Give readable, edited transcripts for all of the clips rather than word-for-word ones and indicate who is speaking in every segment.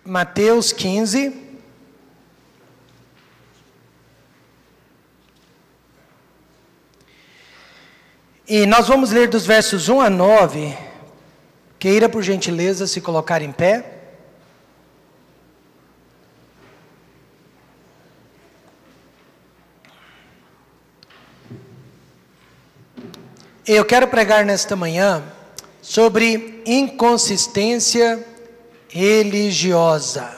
Speaker 1: Mateus 15. E nós vamos ler dos versos 1 a 9. Queira, por gentileza, se colocar em pé. Eu quero pregar nesta manhã sobre inconsistência religiosa.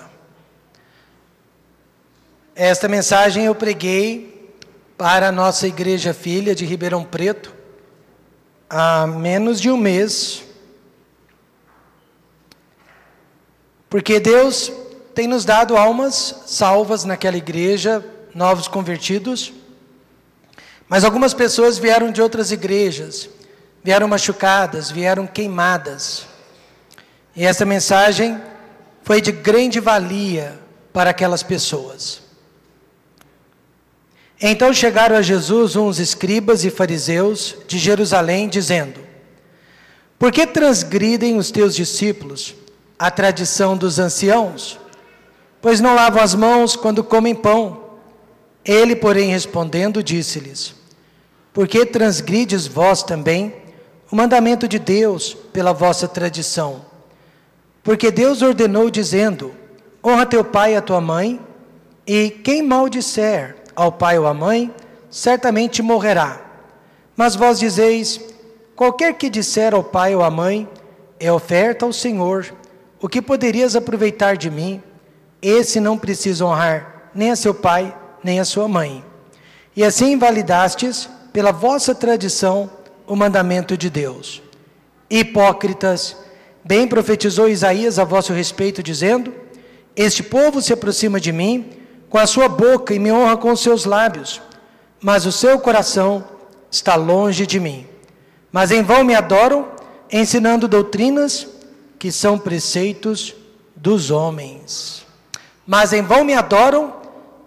Speaker 1: Esta mensagem eu preguei para a nossa igreja filha de Ribeirão Preto há menos de um mês, porque Deus tem nos dado almas salvas naquela igreja, novos convertidos, mas algumas pessoas vieram de outras igrejas, vieram machucadas, vieram queimadas, e essa mensagem foi de grande valia para aquelas pessoas. Então chegaram a Jesus uns escribas e fariseus de Jerusalém, dizendo: por que transgridem os teus discípulos a tradição dos anciãos? Pois não lavam as mãos quando comem pão. Ele, porém, respondendo, disse-lhes: por que transgrides vós também o mandamento de Deus pela vossa tradição? Porque Deus ordenou, dizendo: honra teu pai e a tua mãe, e quem maldisser ao pai ou à mãe, certamente morrerá. Mas vós dizeis: qualquer que disser ao pai ou à mãe, é oferta ao Senhor, o que poderias aproveitar de mim? Esse não precisa honrar nem a seu pai, nem a sua mãe. E assim invalidastes, pela vossa tradição, o mandamento de Deus. Hipócritas, bem profetizou Isaías a vosso respeito, dizendo: este povo se aproxima de mim com a sua boca e me honra com os seus lábios, mas o seu coração está longe de mim. Mas em vão me adoram, ensinando doutrinas que são preceitos dos homens. Mas em vão me adoram,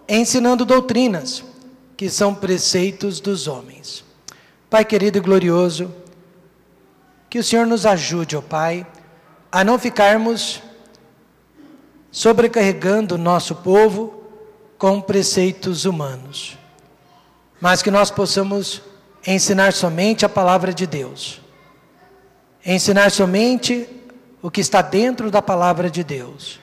Speaker 1: ensinando doutrinas que são preceitos dos homens. Pai querido e glorioso, que o Senhor nos ajude, ó Pai, a não ficarmos sobrecarregando o nosso povo com preceitos humanos, mas que nós possamos ensinar somente a palavra de Deus, ensinar somente o que está dentro da palavra de Deus.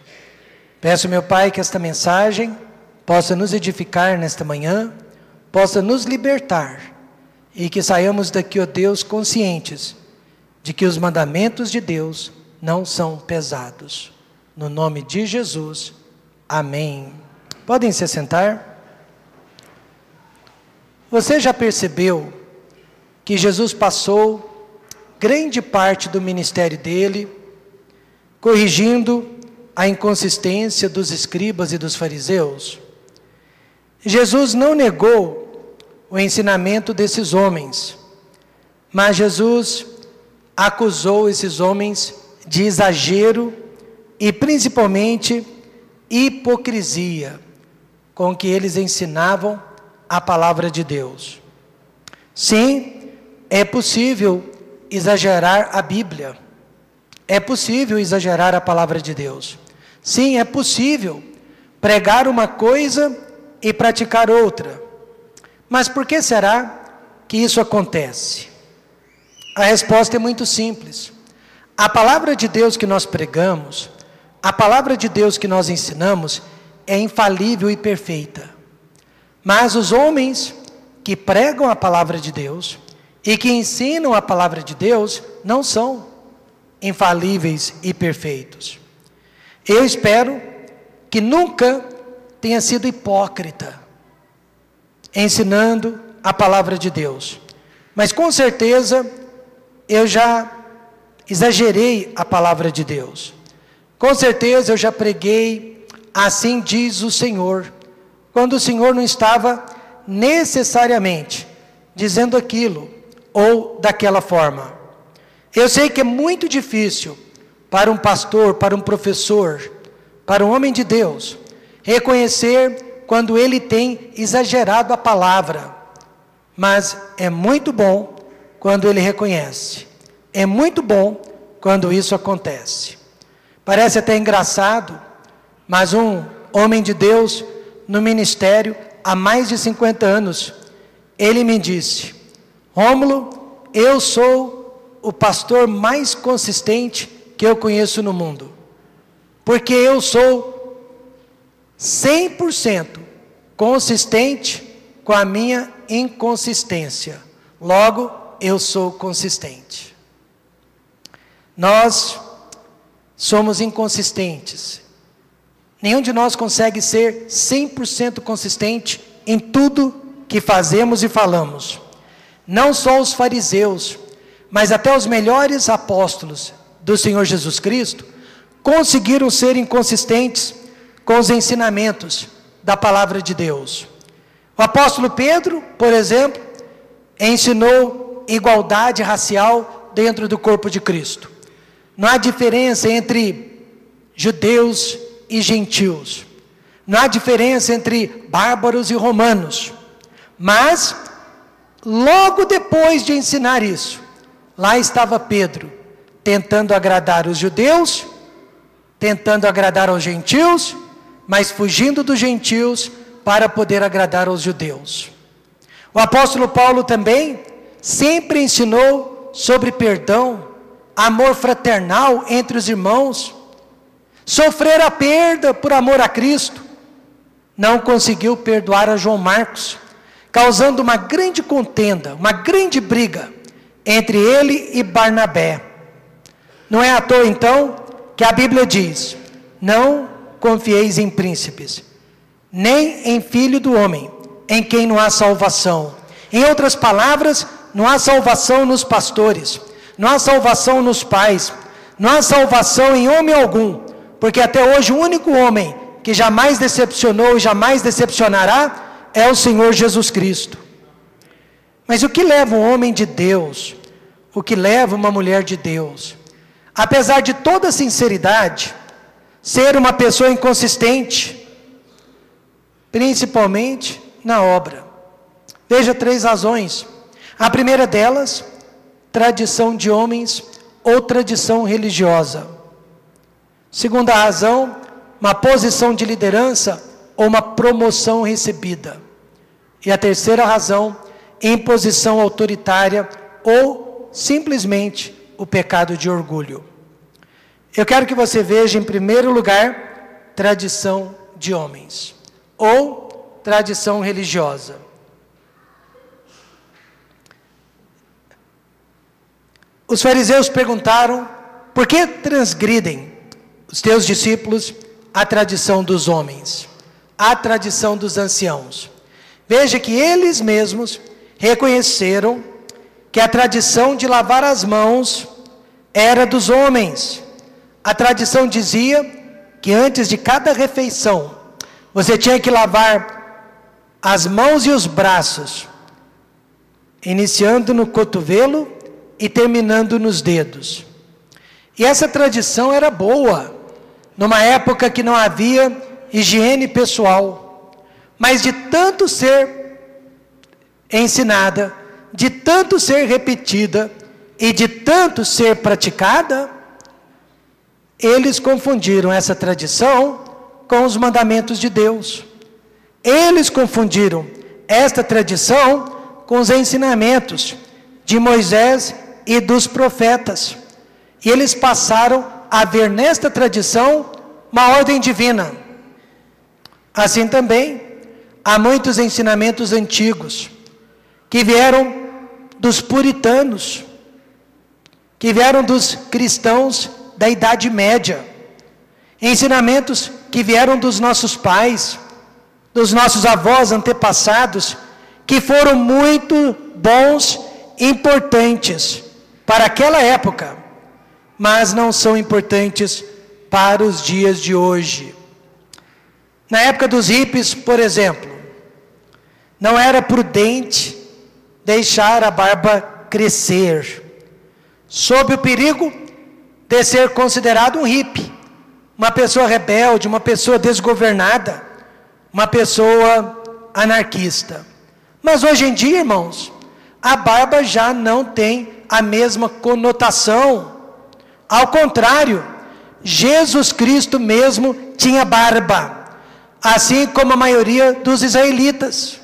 Speaker 1: Peço, meu Pai, que esta mensagem possa nos edificar nesta manhã, possa nos libertar, e que saiamos daqui, ó Deus, conscientes de que os mandamentos de Deus não são pesados. No nome de Jesus, amém. Podem se sentar. Você já percebeu que Jesus passou grande parte do ministério dele corrigindo a inconsistência dos escribas e dos fariseus? Jesus não negou o ensinamento desses homens, mas Jesus acusou esses homens de exagero e principalmente hipocrisia com que eles ensinavam a palavra de Deus. Sim, é possível exagerar a Bíblia. É possível exagerar a palavra de Deus. Sim, é possível pregar uma coisa e praticar outra. Mas por que será que isso acontece? A resposta é muito simples. A palavra de Deus que nós pregamos, a palavra de Deus que nós ensinamos, é infalível e perfeita. Mas os homens que pregam a palavra de Deus e que ensinam a palavra de Deus não são infalíveis e perfeitos. Eu espero que nunca tenha sido hipócrita ensinando a palavra de Deus. Mas com certeza eu já exagerei a palavra de Deus. Com certeza eu já preguei assim diz o Senhor, quando o Senhor não estava necessariamente dizendo aquilo ou daquela forma. Eu sei que é muito difícil para um pastor, para um professor, para um homem de Deus, reconhecer quando ele tem exagerado a palavra, mas é muito bom quando ele reconhece. É muito bom quando isso acontece. Parece até engraçado mas um homem de Deus no ministério há mais de 50 anos, ele me disse: Rômulo, eu sou o pastor mais consistente que eu conheço no mundo, porque eu sou 100% consistente com a minha inconsistência, logo eu sou consistente. Nós somos inconsistentes. Nenhum de nós consegue ser 100% consistente em tudo que fazemos e falamos. Não só os fariseus, mas até os melhores apóstolos do Senhor Jesus Cristo conseguiram ser inconsistentes com os ensinamentos da palavra de Deus. O apóstolo Pedro, por exemplo, ensinou igualdade racial dentro do corpo de Cristo. Não há diferença entre judeus e gentios. Não há diferença entre bárbaros e romanos. Mas, logo depois de ensinar isso, lá estava Pedro, tentando agradar os judeus, tentando agradar aos gentios, mas fugindo dos gentios para poder agradar aos judeus. O apóstolo Paulo também sempre ensinou sobre perdão, amor fraternal entre os irmãos, sofrer a perda por amor a Cristo. Não conseguiu perdoar a João Marcos, causando uma grande contenda, uma grande briga entre ele e Barnabé. Não é à toa então que a Bíblia diz: não confieis em príncipes, nem em filho do homem, em quem não há salvação. Em outras palavras, não há salvação nos pastores, não há salvação nos pais, não há salvação em homem algum, porque até hoje o único homem que jamais decepcionou e jamais decepcionará é o Senhor Jesus Cristo. Mas o que leva um homem de Deus, o que leva uma mulher de Deus, apesar de toda sinceridade, ser uma pessoa inconsistente, principalmente na obra? Veja 3 razões. A primeira delas, tradição de homens ou tradição religiosa. Segunda razão, uma posição de liderança ou uma promoção recebida. E a terceira razão, imposição autoritária ou simplesmente o pecado de orgulho. Eu quero que você veja em primeiro lugar, tradição de homens ou tradição religiosa. Os fariseus perguntaram: por que transgridem os teus discípulos a tradição dos homens, a tradição dos anciãos? Veja que eles mesmos reconheceram que a tradição de lavar as mãos era dos homens. A tradição dizia que antes de cada refeição, você tinha que lavar as mãos e os braços, iniciando no cotovelo e terminando nos dedos. E essa tradição era boa, numa época que não havia higiene pessoal, mas de tanto ser ensinada, de tanto ser repetida e de tanto ser praticada, eles confundiram essa tradição com os mandamentos de Deus. Eles confundiram esta tradição com os ensinamentos de Moisés e dos profetas. E eles passaram a ver nesta tradição uma ordem divina. Assim também, há muitos ensinamentos antigos que vieram dos puritanos, que vieram dos cristãos da Idade Média, ensinamentos que vieram dos nossos pais, dos nossos avós antepassados, que foram muito bons, importantes para aquela época, mas não são importantes para os dias de hoje. Na época dos hippies, por exemplo, não era prudente deixar a barba crescer, sob o perigo de ser considerado um hippie, uma pessoa rebelde, uma pessoa desgovernada, uma pessoa anarquista. Mas hoje em dia, irmãos, a barba já não tem a mesma conotação. Ao contrário, Jesus Cristo mesmo tinha barba, assim como a maioria dos israelitas.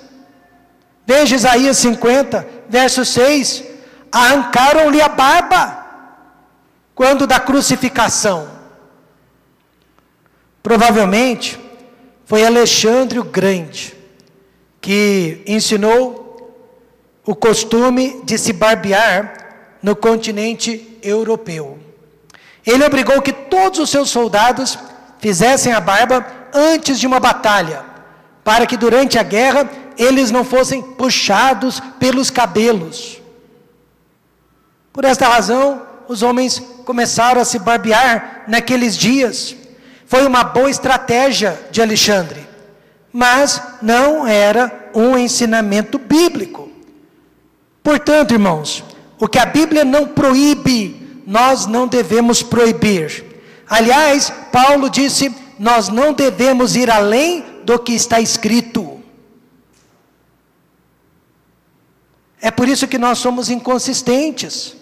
Speaker 1: Veja Isaías 50, verso 6, arrancaram-lhe a barba, quando da crucificação. Provavelmente, foi Alexandre o Grande, que ensinou o costume de se barbear no continente europeu. Ele obrigou que todos os seus soldados fizessem a barba antes de uma batalha, para que durante a guerra eles não fossem puxados pelos cabelos. Por esta razão, os homens começaram a se barbear naqueles dias. Foi uma boa estratégia de Alexandre, mas não era um ensinamento bíblico. Portanto, irmãos, o que a Bíblia não proíbe, nós não devemos proibir. Aliás, Paulo disse, nós não devemos ir além do que está escrito. É por isso que nós somos inconsistentes.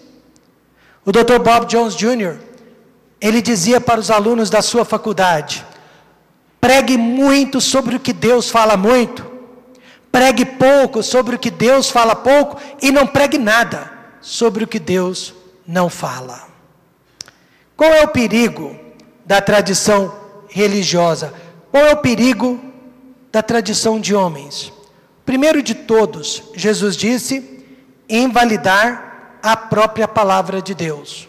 Speaker 1: O Dr. Bob Jones Jr., ele dizia para os alunos da sua faculdade, pregue muito sobre o que Deus fala muito, pregue pouco sobre o que Deus fala pouco, e não pregue nada sobre o que Deus não fala. Qual é o perigo da tradição religiosa? Qual é o perigo da tradição de homens? Primeiro de todos, Jesus disse, invalidar a própria palavra de Deus.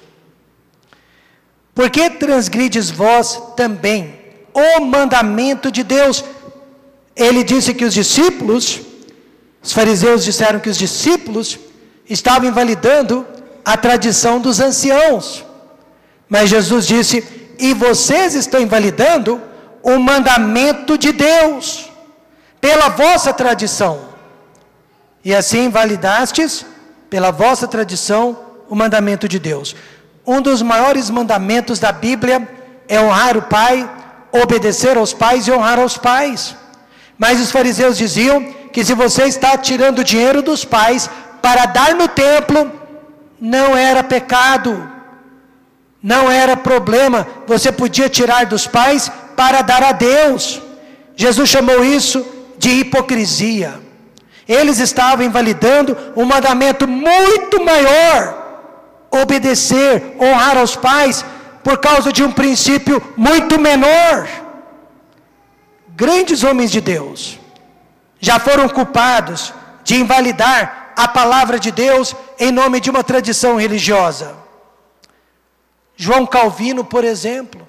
Speaker 1: Por que transgrides vós também o mandamento de Deus? Ele disse que os discípulos, os fariseus disseram que os discípulos estavam invalidando a tradição dos anciãos. Mas Jesus disse, e vocês estão invalidando o mandamento de Deus, pela vossa tradição. E assim invalidastes, pela vossa tradição, o mandamento de Deus. Um dos maiores mandamentos da Bíblia é honrar o pai, obedecer aos pais e honrar aos pais. Mas os fariseus diziam que se você está tirando o dinheiro dos pais para dar no templo, não era pecado, não era problema, você podia tirar dos pais para dar a Deus. Jesus chamou isso de hipocrisia. Eles estavam invalidando um mandamento muito maior, obedecer, honrar aos pais, por causa de um princípio muito menor. Grandes homens de Deus já foram culpados de invalidar a palavra de Deus em nome de uma tradição religiosa. João Calvino, por exemplo,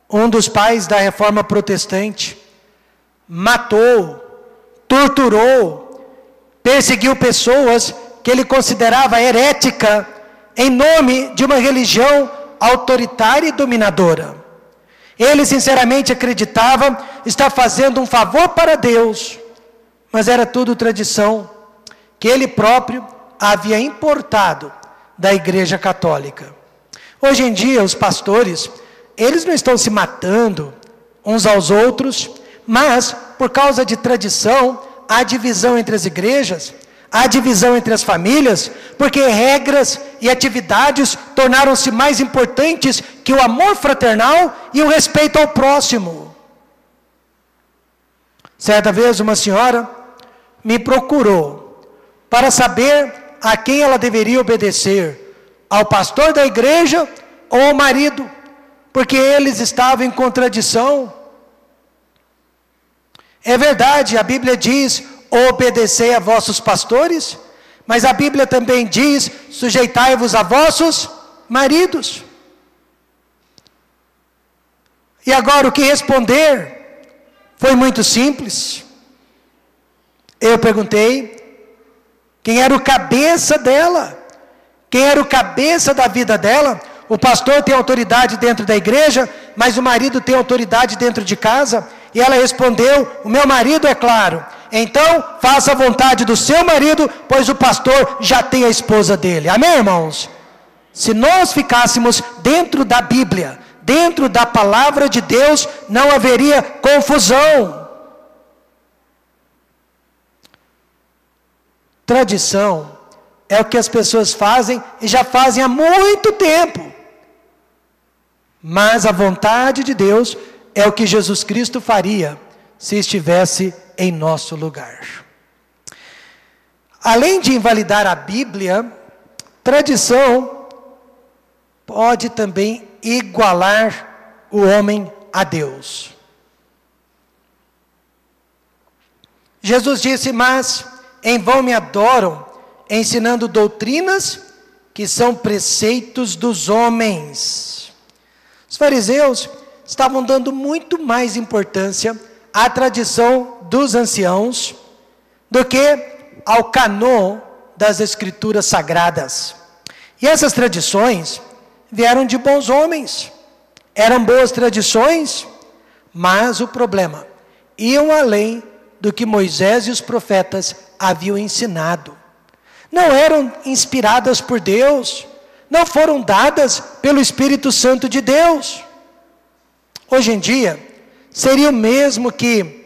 Speaker 1: um dos pais da Reforma Protestante, matou, torturou, perseguiu pessoas que ele considerava herética em nome de uma religião autoritária e dominadora. Ele sinceramente acreditava estar fazendo um favor para Deus, mas era tudo tradição que ele próprio havia importado da Igreja Católica. Hoje em dia, os pastores, eles não estão se matando uns aos outros, mas por causa de tradição, há divisão entre as igrejas, há divisão entre as famílias, porque regras e atividades tornaram-se mais importantes que o amor fraternal e o respeito ao próximo. Certa vez uma senhora me procurou para saber a quem ela deveria obedecer, ao pastor da igreja ou ao marido, porque eles estavam em contradição. É verdade, a Bíblia diz, obedecei a vossos pastores, mas a Bíblia também diz, sujeitai-vos a vossos maridos. E agora o que responder? Foi muito simples. Eu perguntei quem era o cabeça dela, quem era o cabeça da vida dela. O pastor tem autoridade dentro da igreja, mas o marido tem autoridade dentro de casa. E ela respondeu, o meu marido, é claro. Então, faça a vontade do seu marido, pois o pastor já tem a esposa dele. Amém, irmãos? Se nós ficássemos dentro da Bíblia, dentro da palavra de Deus, não haveria confusão. Tradição é o que as pessoas fazem e já fazem há muito tempo. mas a vontade de Deus é o que Jesus Cristo faria se estivesse em nosso lugar. Além de invalidar a Bíblia, tradição pode também igualar o homem a Deus. Jesus disse: mas em vão me adoram, ensinando doutrinas que são preceitos dos homens. Os fariseus estavam dando muito mais importância à tradição dos anciãos do que ao cânon das escrituras sagradas. E essas tradições vieram de bons homens, eram boas tradições, mas o problema, iam além do que Moisés e os profetas haviam ensinado. Não eram inspiradas por Deus, não foram dadas pelo Espírito Santo de Deus. Hoje em dia, seria o mesmo que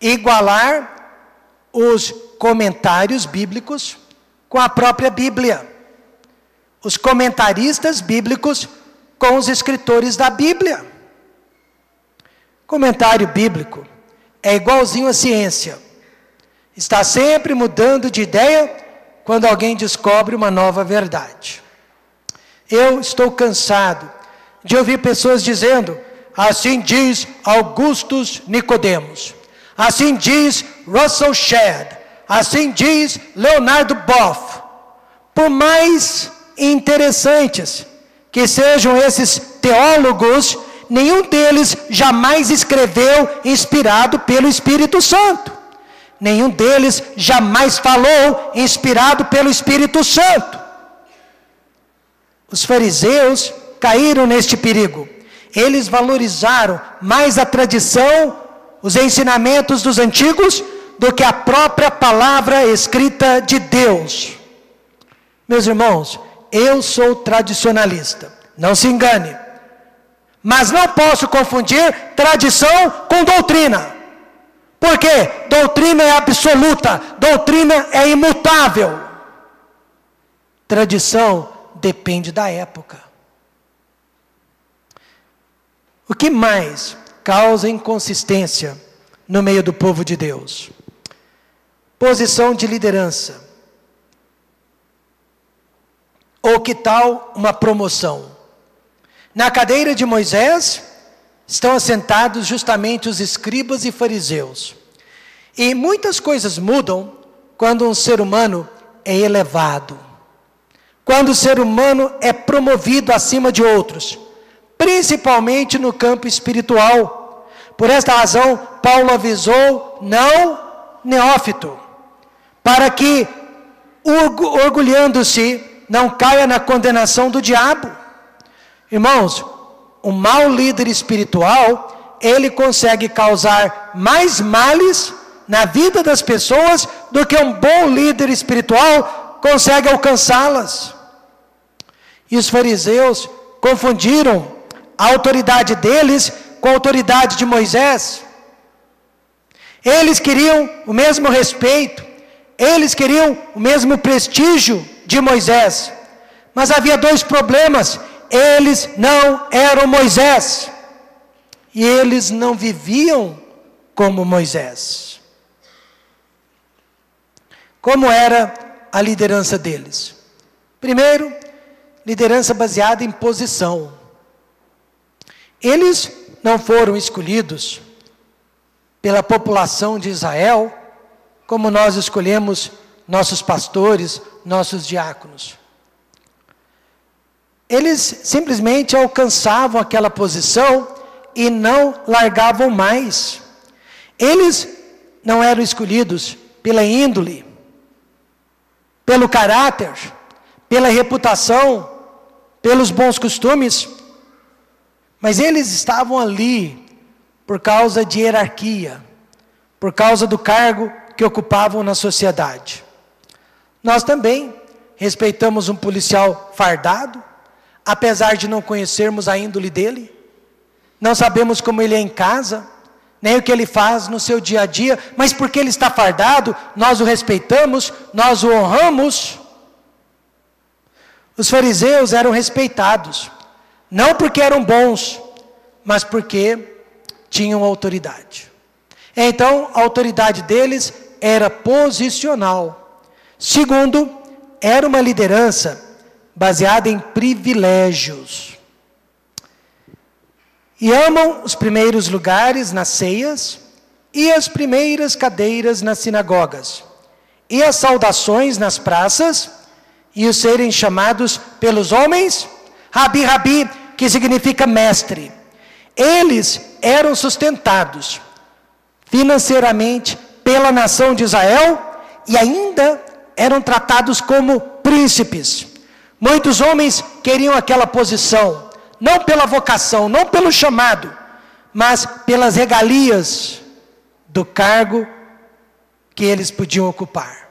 Speaker 1: igualar os comentários bíblicos com a própria Bíblia. Os comentaristas bíblicos com os escritores da Bíblia. Comentário bíblico é igualzinho à ciência. Está sempre mudando de ideia quando alguém descobre uma nova verdade. Eu estou cansado de ouvir pessoas dizendo: assim diz Augustus Nicodemos, assim diz Russell Shedd, assim diz Leonardo Boff. Por mais interessantes que sejam esses teólogos, nenhum deles jamais escreveu inspirado pelo Espírito Santo. Nenhum deles jamais falou inspirado pelo Espírito Santo. Os fariseus caíram neste perigo. Eles valorizaram mais a tradição, os ensinamentos dos antigos, do que a própria palavra escrita de Deus. Meus irmãos, eu sou tradicionalista, não se engane. Mas não posso confundir tradição com doutrina. Porque doutrina é absoluta, doutrina é imutável. Tradição depende da época. O que mais causa inconsistência no meio do povo de Deus? Posição de liderança. Ou que tal uma promoção? Na cadeira de Moisés estão assentados justamente os escribas e fariseus. E muitas coisas mudam quando um ser humano é elevado. Quando o ser humano é promovido acima de outros, principalmente no campo espiritual. Por esta razão, Paulo avisou: não neófito, para que, orgulhando-se, não caia na condenação do diabo. Irmãos, um mau líder espiritual, ele consegue causar mais males na vida das pessoas do que um bom líder espiritual consegue alcançá-las. E os fariseus confundiram a autoridade deles com a autoridade de Moisés. Eles queriam o mesmo respeito, eles queriam o mesmo prestígio de Moisés, mas havia dois problemas: eles não eram Moisés, e eles não viviam como Moisés. Como era a liderança deles? Primeiro, liderança baseada em posição. Eles não foram escolhidos pela população de Israel, como nós escolhemos nossos pastores, nossos diáconos. Eles simplesmente alcançavam aquela posição e não largavam mais. Eles não eram escolhidos pela índole, pelo caráter, pela reputação, pelos bons costumes, mas eles estavam ali por causa de hierarquia, por causa do cargo que ocupavam na sociedade. Nós também respeitamos um policial fardado, apesar de não conhecermos a índole dele, não sabemos como ele é em casa, nem o que ele faz no seu dia a dia, mas porque ele está fardado, nós o respeitamos, nós o honramos. Os fariseus eram respeitados, Não porque eram bons, mas porque tinham autoridade. Então, a autoridade deles era posicional. Segundo, era uma liderança baseada em privilégios. E amam os primeiros lugares nas ceias e as primeiras cadeiras nas sinagogas, e as saudações nas praças, e os serem chamados pelos homens, Rabi, Rabi, que significa mestre. Eles eram sustentados financeiramente pela nação de Israel e ainda eram tratados como príncipes. Muitos homens queriam aquela posição, não pela vocação, não pelo chamado, mas pelas regalias do cargo que eles podiam ocupar.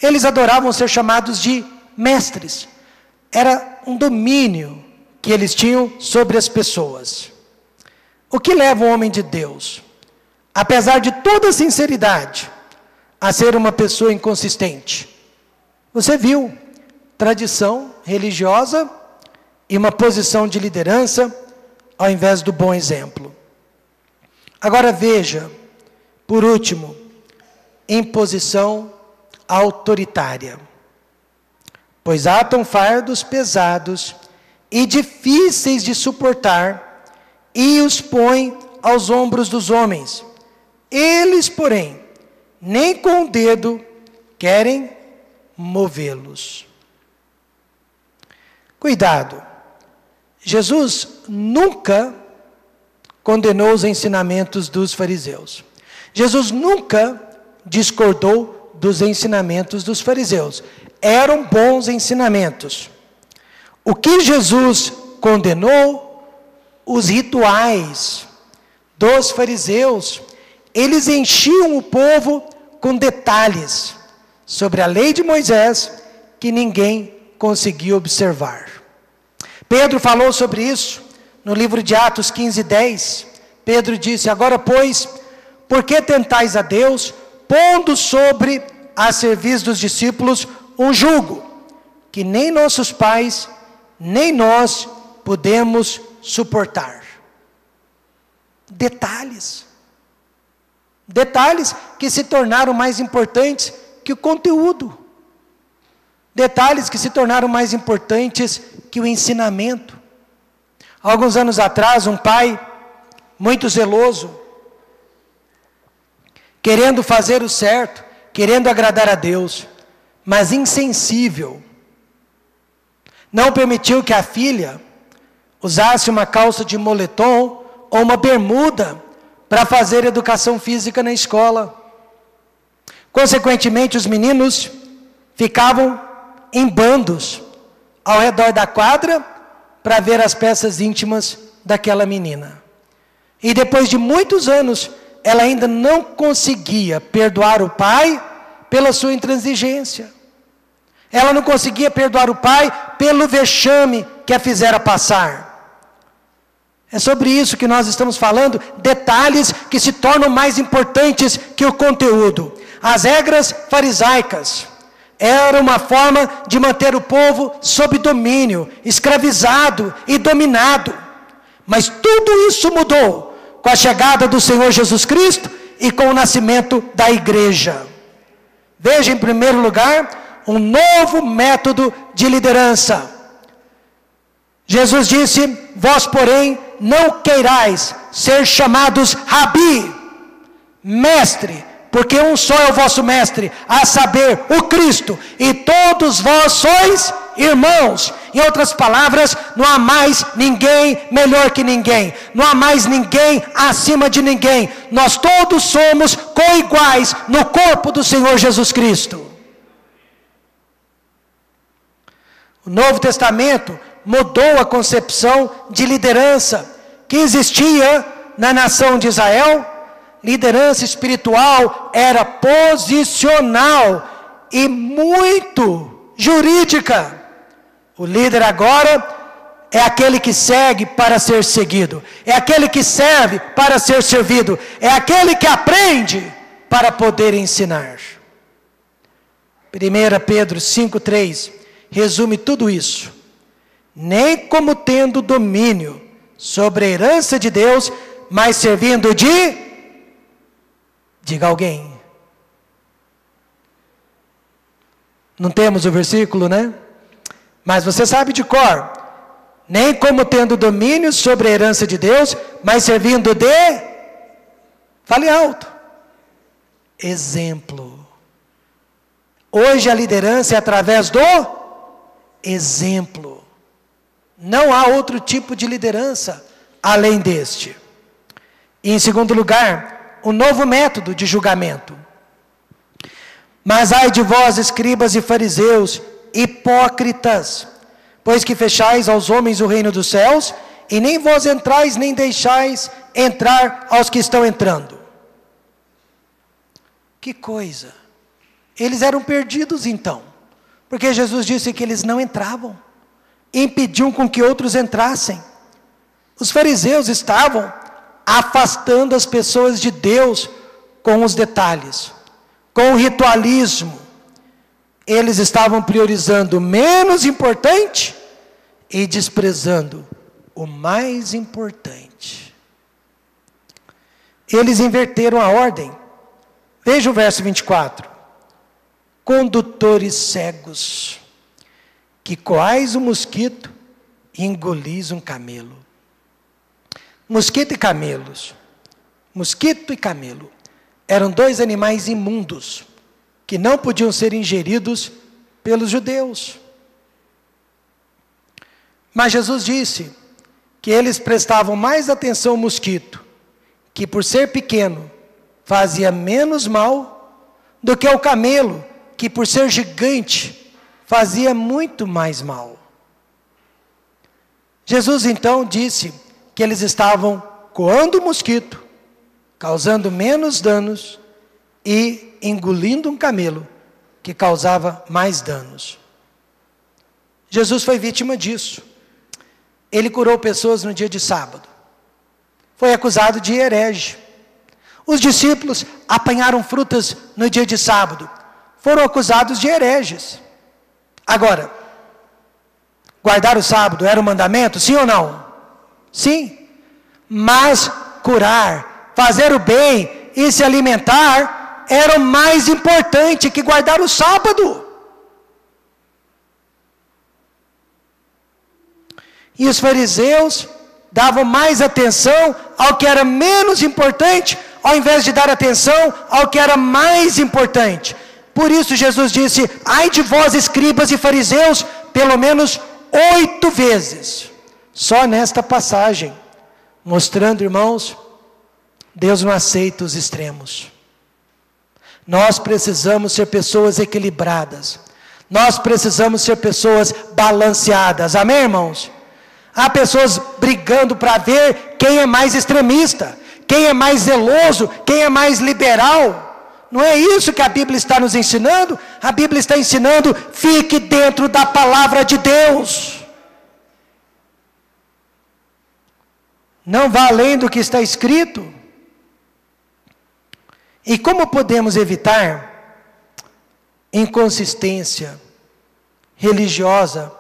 Speaker 1: Eles adoravam ser chamados de mestres. Era um domínio que eles tinham sobre as pessoas. O que leva um homem de Deus, apesar de toda a sinceridade, a ser uma pessoa inconsistente? Você viu tradição religiosa e uma posição de liderança ao invés do bom exemplo. Agora veja, por último, imposição autoritária. Pois atam fardos pesados e difíceis de suportar e os põem aos ombros dos homens. Eles, porém, nem com o dedo querem movê-los. Cuidado, Jesus nunca condenou os ensinamentos dos fariseus. Jesus nunca discordou dos ensinamentos dos fariseus. Eram bons ensinamentos. O que Jesus condenou, os rituais dos fariseus, eles enchiam o povo com detalhes sobre a lei de Moisés que ninguém conseguia observar. Pedro falou sobre isso no livro de Atos 15:10. Pedro disse: agora, pois, por que tentais a Deus, pondo sobre a serviço dos discípulos um jugo que nem nossos pais, nem nós podemos suportar? Detalhes que se tornaram mais importantes que o conteúdo. Detalhes que se tornaram mais importantes que o ensinamento. Alguns anos atrás, um pai muito zeloso, querendo fazer o certo, querendo agradar a Deus, mas insensível, não permitiu que a filha usasse uma calça de moletom ou uma bermuda para fazer educação física na escola. Consequentemente, os meninos ficavam em bandos ao redor da quadra para ver as peças íntimas daquela menina. E depois de muitos anos, ela ainda não conseguia perdoar o pai pela sua intransigência. Ela não conseguia perdoar o pai pelo vexame que a fizera passar. É sobre isso que nós estamos falando, detalhes que se tornam mais importantes que o conteúdo. As regras farisaicas era uma forma de manter o povo sob domínio, escravizado e dominado. Mas tudo isso mudou com a chegada do Senhor Jesus Cristo e com o nascimento da igreja. Veja, em primeiro lugar, um novo método de liderança. Jesus disse: vós, porém, não queirais ser chamados Rabi, mestre, porque um só é o vosso mestre, a saber, o Cristo, e todos vós sois irmãos. Em outras palavras, não há mais ninguém melhor que ninguém, não há mais ninguém acima de ninguém, nós todos somos coiguais no corpo do Senhor Jesus Cristo. O Novo Testamento mudou a concepção de liderança que existia na nação de Israel. Liderança espiritual era posicional e muito jurídica. O líder agora é aquele que segue para ser seguido, é aquele que serve para ser servido, é aquele que aprende para poder ensinar. 1 Pedro 5,3 resume tudo isso. nem como tendo domínio sobre a herança de Deus, mas servindo de... Diga alguém. Não temos o versículo, né? Mas você sabe de cor. Nem como tendo domínio sobre a herança de Deus, mas servindo de... Fale alto. Exemplo. Hoje a liderança é através do exemplo. Não há outro tipo de liderança além deste. E em segundo lugar, o novo método de julgamento. Mas ai de vós, escribas e fariseus, hipócritas, pois que fechais aos homens o reino dos céus, e nem vós entrais, nem deixais entrar aos que estão entrando. Que coisa! Eles eram perdidos então, porque Jesus disse que eles não entravam, impediam com que outros entrassem. Os fariseus estavam afastando as pessoas de Deus com os detalhes, com o ritualismo. Eles estavam priorizando o menos importante e desprezando o mais importante. Eles inverteram a ordem. Veja o verso 24. Condutores cegos, que coais o mosquito e engolis um camelo. Mosquito e camelos. Mosquito e camelo eram dois animais imundos, que não podiam ser ingeridos pelos judeus. Mas Jesus disse que eles prestavam mais atenção ao mosquito, que por ser pequeno, fazia menos mal, do que ao camelo, que por ser gigante, fazia muito mais mal. Jesus então disse que eles estavam coando o mosquito, causando menos danos, e engolindo um camelo, que causava mais danos. Jesus foi vítima disso. Ele curou pessoas no dia de sábado. Foi acusado de herege. Os discípulos apanharam frutas no dia de sábado. Foram acusados de hereges. Agora, guardar o sábado era um mandamento, sim ou não? Sim. Mas curar, fazer o bem e se alimentar era o mais importante que guardar o sábado. E os fariseus davam mais atenção ao que era menos importante, ao invés de dar atenção ao que era mais importante. Por isso Jesus disse: ai de vós, escribas e fariseus, pelo menos 8 vezes, só nesta passagem, mostrando, irmãos, Deus não aceita os extremos. Nós precisamos ser pessoas equilibradas, nós precisamos ser pessoas balanceadas, amém, irmãos? Há pessoas brigando para ver quem é mais extremista, quem é mais zeloso, quem é mais liberal. Não é isso que a Bíblia está nos ensinando. A Bíblia está ensinando: fique dentro da palavra de Deus. Não vá além do que está escrito. E como podemos evitar inconsistência religiosa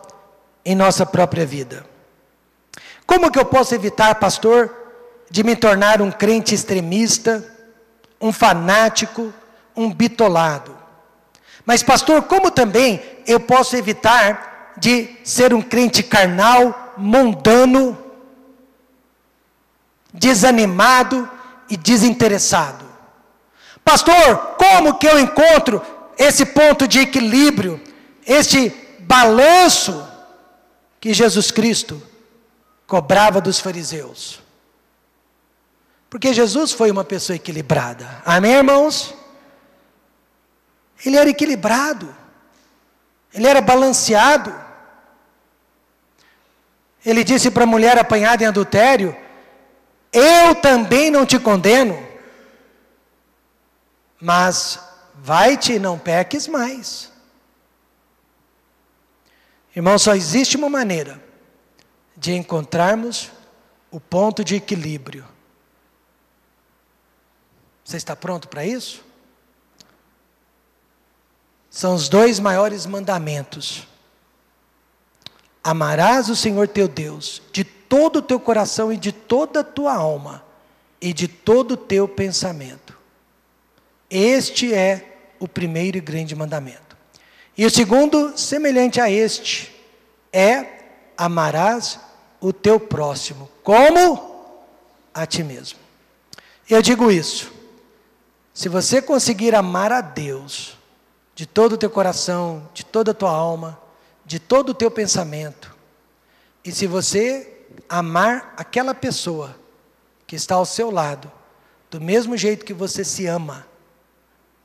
Speaker 1: em nossa própria vida? Como que eu posso evitar, pastor, de me tornar um crente extremista, um fanático, um bitolado? Mas pastor, como também eu posso evitar de ser um crente carnal, mundano, desanimado e desinteressado? Pastor, como que eu encontro esse ponto de equilíbrio, este balanço que Jesus Cristo cobrava dos fariseus? Porque Jesus foi uma pessoa equilibrada, amém, irmãos? Ele era equilibrado, ele era balanceado. Ele disse para a mulher apanhada em adultério: eu também não te condeno, mas vai-te e não peques mais. Irmão, só existe uma maneira de encontrarmos o ponto de equilíbrio. Você está pronto para isso? São os 2 maiores mandamentos. Amarás o Senhor teu Deus de todo o teu coração e de toda a tua alma e de todo o teu pensamento. Este é o primeiro e grande mandamento. E o segundo, semelhante a este, é: amarás o teu próximo como a ti mesmo. Eu digo isso: se você conseguir amar a Deus de todo o teu coração, de toda a tua alma, de todo o teu pensamento, e se você amar aquela pessoa que está ao seu lado, do mesmo jeito que você se ama,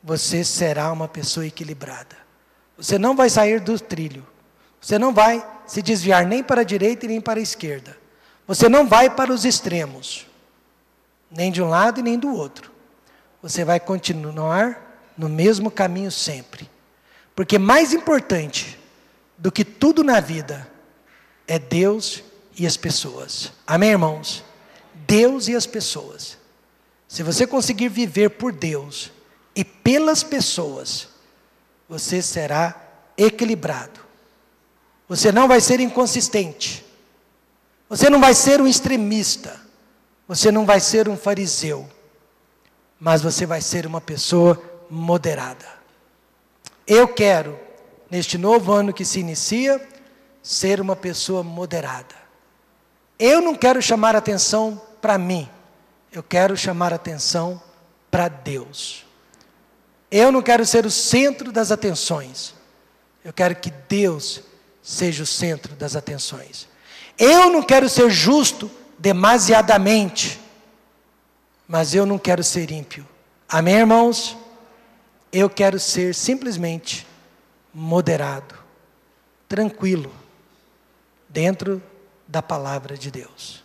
Speaker 1: você será uma pessoa equilibrada. Você não vai sair do trilho. Você não vai se desviar nem para a direita e nem para a esquerda. Você não vai para os extremos, nem de um lado e nem do outro. Você vai continuar no mesmo caminho sempre. Porque mais importante do que tudo na vida é Deus e as pessoas. Amém, irmãos? Deus e as pessoas. Se você conseguir viver por Deus e pelas pessoas, você será equilibrado. Você não vai ser inconsistente. Você não vai ser um extremista. Você não vai ser um fariseu. Mas você vai ser uma pessoa moderada. Eu quero, neste novo ano que se inicia, ser uma pessoa moderada. Eu não quero chamar atenção para mim. Eu quero chamar atenção para Deus. Eu não quero ser o centro das atenções. Eu quero que Deus seja o centro das atenções. Eu não quero ser justo demasiadamente, mas eu não quero ser ímpio. Amém, irmãos? Eu quero ser simplesmente moderado, tranquilo, dentro da palavra de Deus.